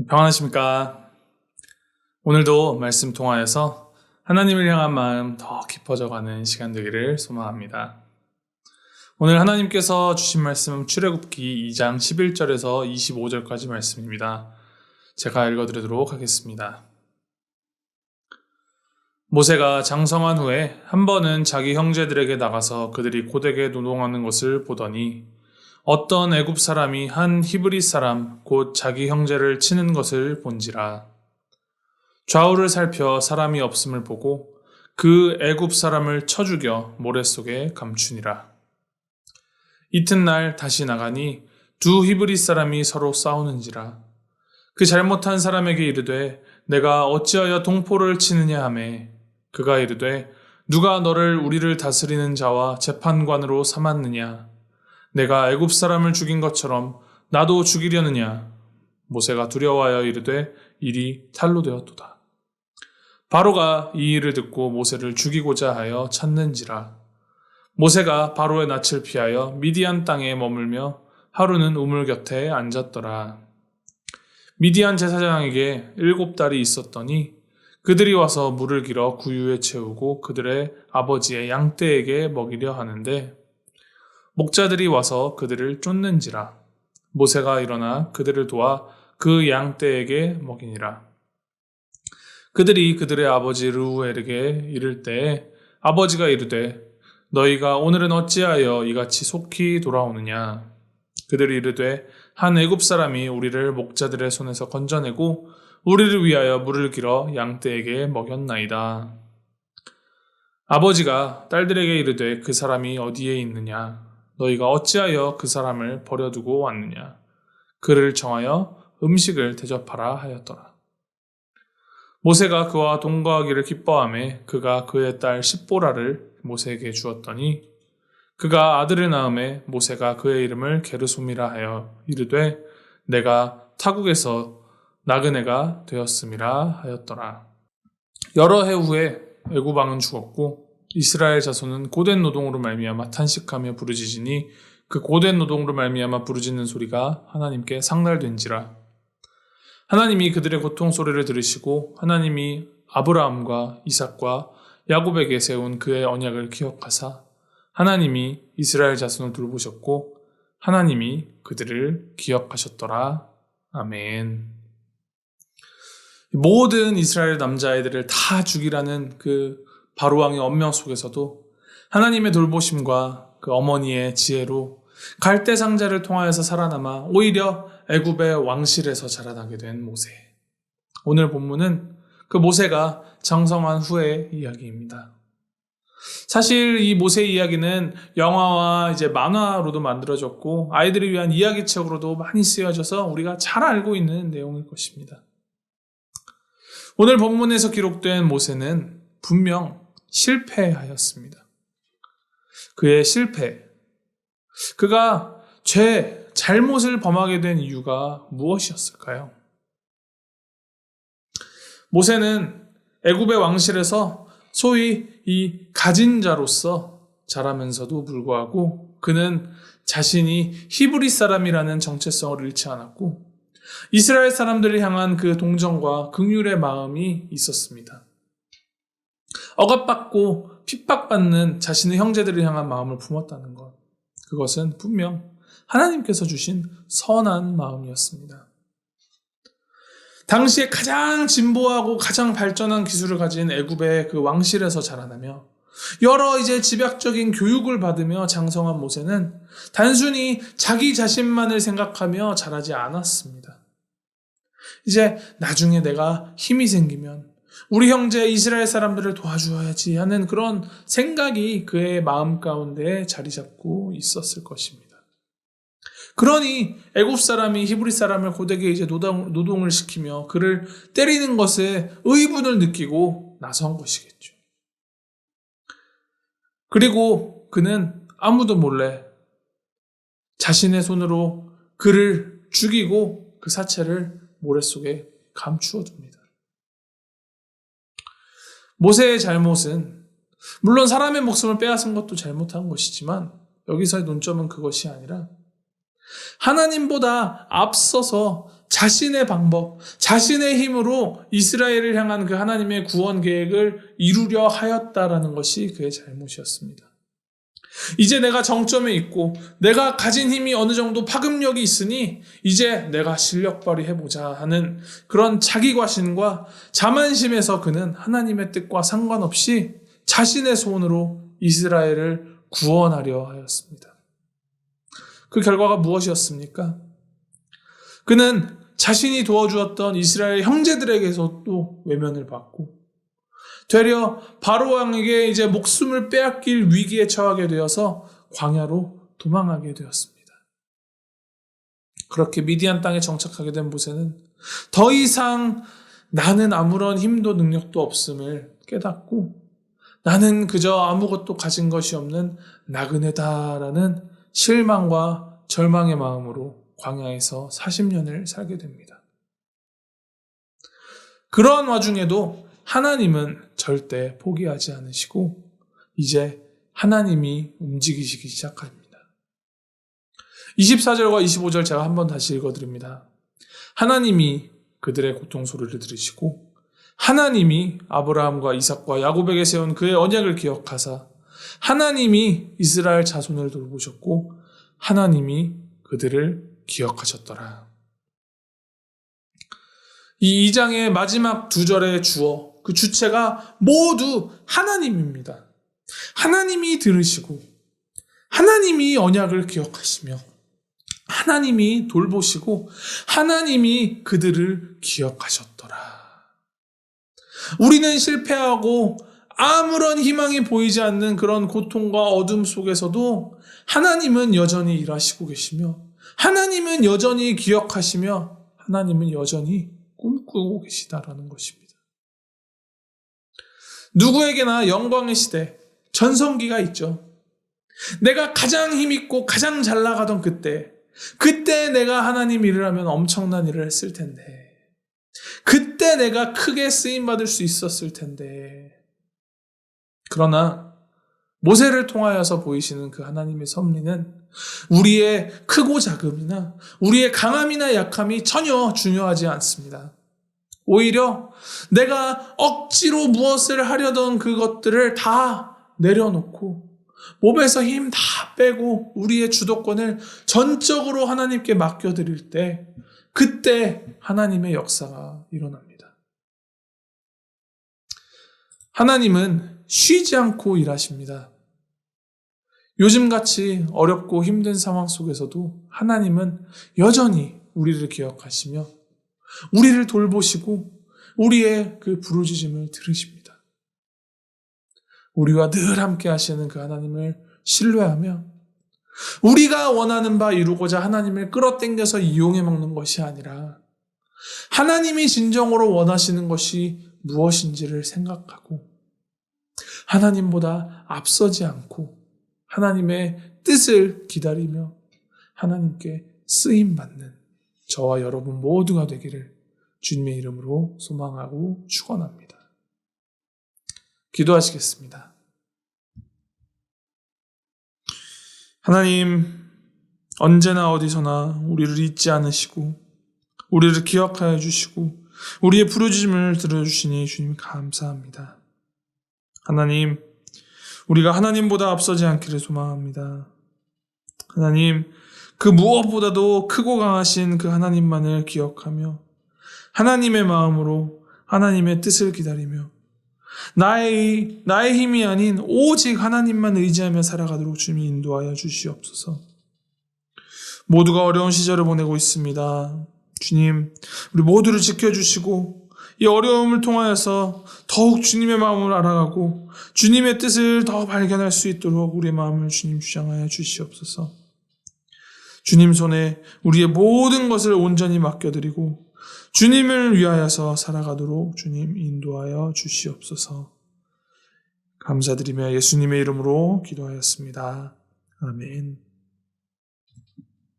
평안하십니까? 오늘도 말씀 통하여서 하나님을 향한 마음 더 깊어져가는 시간 되기를 소망합니다. 오늘 하나님께서 주신 말씀은 출애굽기 2장 11절에서 25절까지 말씀입니다. 제가 읽어드리도록 하겠습니다. 모세가 장성한 후에 한 번은 자기 형제들에게 나가서 그들이 고되게 노동하는 것을 보더니 어떤 애굽 사람이 한 히브리 사람 곧 자기 형제를 치는 것을 본지라. 좌우를 살펴 사람이 없음을 보고 그 애굽 사람을 쳐 죽여 모래 속에 감추니라. 이튿날 다시 나가니 두 히브리 사람이 서로 싸우는지라. 그 잘못한 사람에게 이르되 내가 어찌하여 동포를 치느냐 하매 그가 이르되 누가 너를 우리를 다스리는 자와 재판관으로 삼았느냐. 내가 애굽 사람을 죽인 것처럼 나도 죽이려느냐. 모세가 두려워하여 이르되 일이 탈로 되었도다. 바로가 이 일을 듣고 모세를 죽이고자 하여 찾는지라. 모세가 바로의 낯을 피하여 미디안 땅에 머물며 하루는 우물 곁에 앉았더라. 미디안 제사장에게 7달이 있었더니 그들이 와서 물을 길어 구유에 채우고 그들의 아버지의 양떼에게 먹이려 하는데 목자들이 와서 그들을 쫓는지라. 모세가 일어나 그들을 도와 그 양떼에게 먹이니라. 그들이 그들의 아버지 르우엘에게 이를 때에 아버지가 이르되 너희가 오늘은 어찌하여 이같이 속히 돌아오느냐. 그들이 이르되 한 애굽 사람이 우리를 목자들의 손에서 건져내고 우리를 위하여 물을 길어 양떼에게 먹였나이다. 아버지가 딸들에게 이르되 그 사람이 어디에 있느냐. 너희가 어찌하여 그 사람을 버려두고 왔느냐. 그를 정하여 음식을 대접하라 하였더라. 모세가 그와 동거하기를 기뻐하며 그가 그의 딸 십보라를 모세에게 주었더니 그가 아들을 낳음에 모세가 그의 이름을 게르솜이라 하여 이르되 내가 타국에서 나그네가 되었음이라 하였더라. 여러 해 후에 애굽 왕은 죽었고 이스라엘 자손은 고된 노동으로 말미암아 탄식하며 부르짖으니 그 고된 노동으로 말미암아 부르짖는 소리가 하나님께 상달된지라. 하나님이 그들의 고통 소리를 들으시고 하나님이 아브라함과 이삭과 야곱에게 세운 그의 언약을 기억하사 하나님이 이스라엘 자손을 돌보셨고 하나님이 그들을 기억하셨더라. 아멘. 모든 이스라엘 남자아이들을 다 죽이라는 그 바로왕의 엄명 속에서도 하나님의 돌보심과 그 어머니의 지혜로 갈대 상자를 통하여서 살아남아 오히려 애굽의 왕실에서 자라나게 된 모세. 오늘 본문은 그 모세가 장성한 후의 이야기입니다. 사실 이 모세 이야기는 영화와 이제 만화로도 만들어졌고 아이들을 위한 이야기책으로도 많이 쓰여져서 우리가 잘 알고 있는 내용일 것입니다. 오늘 본문에서 기록된 모세는 분명 실패하였습니다. 그의 실패, 그가 잘못을 범하게 된 이유가 무엇이었을까요? 모세는 애굽의 왕실에서 소위 이 가진 자로서 자라면서도 불구하고 그는 자신이 히브리 사람이라는 정체성을 잃지 않았고 이스라엘 사람들을 향한 그 동정과 긍휼의 마음이 있었습니다. 억압받고 핍박받는 자신의 형제들을 향한 마음을 품었다는 것. 그것은 분명 하나님께서 주신 선한 마음이었습니다. 당시에 가장 진보하고 가장 발전한 기술을 가진 애굽의 그 왕실에서 자라나며 여러 이제 집약적인 교육을 받으며 장성한 모세는 단순히 자기 자신만을 생각하며 자라지 않았습니다. 이제 나중에 내가 힘이 생기면 우리 형제 이스라엘 사람들을 도와줘야지 하는 그런 생각이 그의 마음 가운데 자리 잡고 있었을 것입니다. 그러니 애굽 사람이 히브리 사람을 고되게 이제 노동을 시키며 그를 때리는 것에 의분을 느끼고 나선 것이겠죠. 그리고 그는 아무도 몰래 자신의 손으로 그를 죽이고 그 사체를 모래 속에 감추어 둡니다. 모세의 잘못은 물론 사람의 목숨을 빼앗은 것도 잘못한 것이지만 여기서의 논점은 그것이 아니라 하나님보다 앞서서 자신의 방법, 자신의 힘으로 이스라엘을 향한 그 하나님의 구원 계획을 이루려 하였다라는 것이 그의 잘못이었습니다. 이제 내가 정점에 있고 내가 가진 힘이 어느 정도 파급력이 있으니 이제 내가 실력 발휘해보자 하는 그런 자기과신과 자만심에서 그는 하나님의 뜻과 상관없이 자신의 손으로 이스라엘을 구원하려 하였습니다. 그 결과가 무엇이었습니까? 그는 자신이 도와주었던 이스라엘 형제들에게서도 외면을 받고 되려 바로 왕에게 이제 목숨을 빼앗길 위기에 처하게 되어서 광야로 도망하게 되었습니다. 그렇게 미디안 땅에 정착하게 된 모세는 더 이상 나는 아무런 힘도 능력도 없음을 깨닫고 나는 그저 아무것도 가진 것이 없는 나그네다라는 실망과 절망의 마음으로 광야에서 40년을 살게 됩니다. 그런 와중에도 하나님은 절대 포기하지 않으시고 이제 하나님이 움직이시기 시작합니다. 24절과 25절 제가 한번 다시 읽어드립니다. 하나님이 그들의 고통 소리를 들으시고 하나님이 아브라함과 이삭과 야곱에게 세운 그의 언약을 기억하사 하나님이 이스라엘 자손을 돌보셨고 하나님이 그들을 기억하셨더라. 이 2장의 마지막 2절의 주어, 그 주체가 모두 하나님입니다. 하나님이 들으시고 하나님이 언약을 기억하시며 하나님이 돌보시고 하나님이 그들을 기억하셨더라. 우리는 실패하고 아무런 희망이 보이지 않는 그런 고통과 어둠 속에서도 하나님은 여전히 일하시고 계시며 하나님은 여전히 기억하시며 하나님은 여전히 꿈꾸고 계시다라는 것입니다. 누구에게나 영광의 시대, 전성기가 있죠. 내가 가장 힘있고 가장 잘 나가던 그때 내가 하나님 일을 하면 엄청난 일을 했을 텐데 그때 내가 크게 쓰임받을 수 있었을 텐데 그러나 모세를 통하여서 보이시는 그 하나님의 섭리는 우리의 크고 작음이나 우리의 강함이나 약함이 전혀 중요하지 않습니다. 오히려 내가 억지로 무엇을 하려던 그것들을 다 내려놓고 몸에서 힘 다 빼고 우리의 주도권을 전적으로 하나님께 맡겨드릴 때 그때 하나님의 역사가 일어납니다. 하나님은 쉬지 않고 일하십니다. 요즘같이 어렵고 힘든 상황 속에서도 하나님은 여전히 우리를 기억하시며 우리를 돌보시고 우리의 그 부르짖음을 들으십니다. 우리와 늘 함께 하시는 그 하나님을 신뢰하며 우리가 원하는 바 이루고자 하나님을 끌어당겨서 이용해 먹는 것이 아니라 하나님이 진정으로 원하시는 것이 무엇인지를 생각하고 하나님보다 앞서지 않고 하나님의 뜻을 기다리며 하나님께 쓰임받는 저와 여러분 모두가 되기를 주님의 이름으로 소망하고 축원합니다. 기도하시겠습니다. 하나님, 언제나 어디서나 우리를 잊지 않으시고 우리를 기억하여 주시고 우리의 부르짖음을 들어주시니 주님 감사합니다. 하나님, 우리가 하나님보다 앞서지 않기를 소망합니다. 하나님, 그 무엇보다도 크고 강하신 그 하나님만을 기억하며 하나님의 마음으로 하나님의 뜻을 기다리며 나의 힘이 아닌 오직 하나님만 의지하며 살아가도록 주님이 인도하여 주시옵소서. 모두가 어려운 시절을 보내고 있습니다. 주님, 우리 모두를 지켜주시고 이 어려움을 통하여서 더욱 주님의 마음을 알아가고 주님의 뜻을 더 발견할 수 있도록 우리의 마음을 주님 주장하여 주시옵소서. 주님 손에 우리의 모든 것을 온전히 맡겨드리고 주님을 위하여서 살아가도록 주님 인도하여 주시옵소서. 감사드리며 예수님의 이름으로 기도하였습니다. 아멘.